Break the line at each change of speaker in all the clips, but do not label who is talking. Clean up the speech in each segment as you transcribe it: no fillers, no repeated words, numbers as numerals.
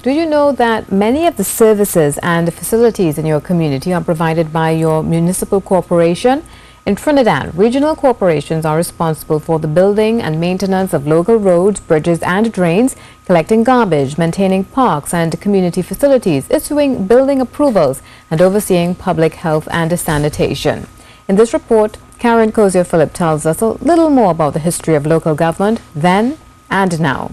Do you know that many of the services and facilities in your community are provided by your municipal corporation? In Trinidad, regional corporations are responsible for the building and maintenance of local roads, bridges and drains, collecting garbage, maintaining parks and community facilities, issuing building approvals and overseeing public health and sanitation. In this report, Karen Kozier-Phillip tells us a little more about the history of local government then and now.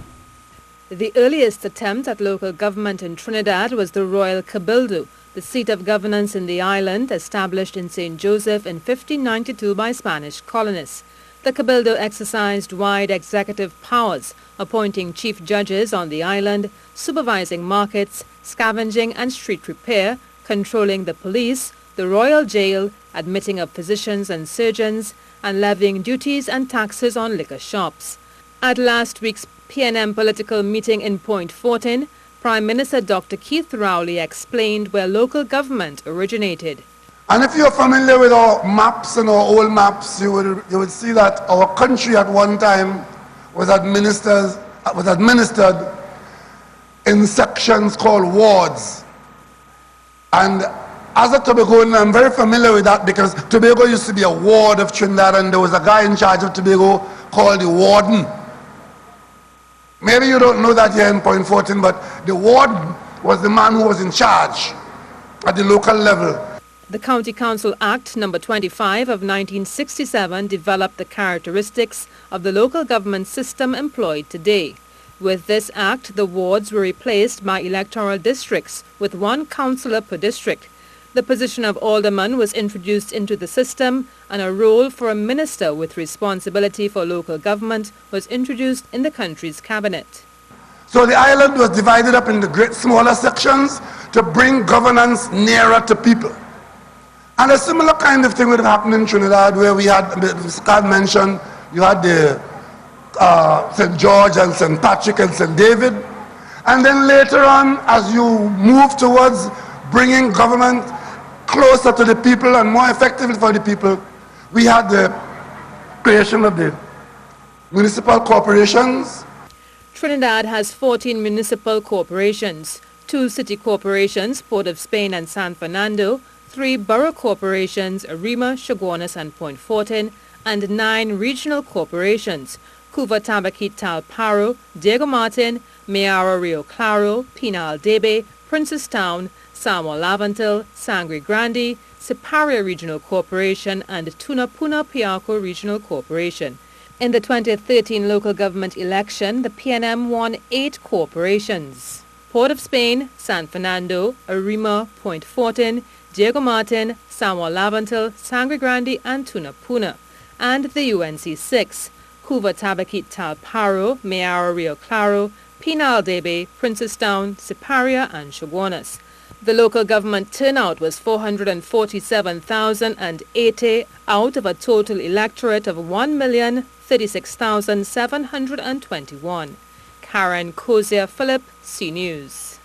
The earliest attempt at local government in Trinidad was the Royal Cabildo, the seat of governance in the island, established in St. Joseph in 1592 by Spanish colonists. The Cabildo exercised wide executive powers, appointing chief judges on the island, supervising markets, scavenging and street repair, controlling the police, the royal jail, admitting of physicians and surgeons, and levying duties and taxes on liquor shops. At last week's PNM political meeting in Point Fortin, Prime Minister Dr. Keith Rowley explained where local government originated.
And if you're familiar with our maps and our old maps, you would see that our country at one time was administered in sections called wards. And as a Tobagoan, I'm very familiar with that because Tobago used to be a ward of Trinidad, and there was a guy in charge of Tobago called the warden. Maybe you don't know that here in Point Fortin, but the warden was the man who was in charge at the local level.
The County Council Act No. 25 of 1967 developed the characteristics of the local government system employed today. With this act, the wards were replaced by electoral districts with one councillor per district. The position of alderman was introduced into the system, and a role for a minister with responsibility for local government was introduced in the country's cabinet.
So the island was divided up into great smaller sections to bring governance nearer to people. And a similar kind of thing would have happened in Trinidad, where we had, as Scott mentioned, you had the St. George and St. Patrick and St. David. And then later on, as you move towards bringing government closer to the people and more effectively for the people, we had the creation of the municipal corporations.
Trinidad has 14 municipal corporations, 2 city corporations, Port of Spain and San Fernando, 3 borough corporations, Arima, Chaguanas and Point Fortin, and 9 regional corporations, Cuva Tabaquit Talparo, Diego Martin, Mayara Rio Claro, Pinal Debe, Princestown, Samuel Lavantil, Sangre Grande, Siparia Regional Corporation and Tunapuna Piarco Regional Corporation. In the 2013 local government election, the PNM won 8 corporations: Port of Spain, San Fernando, Arima, Point Fortin, Diego Martin, Samuel Lavantil, Sangre Grande and Tunapuna, and the UNC 6, Cuva Tabaquit Talparo, Mayara Rio Claro, Pinal Debe, Princestown, Siparia and Chaguanas. The local government turnout was 447,080 out of a total electorate of 1,036,721. Karen Kozier-Phillip, C News.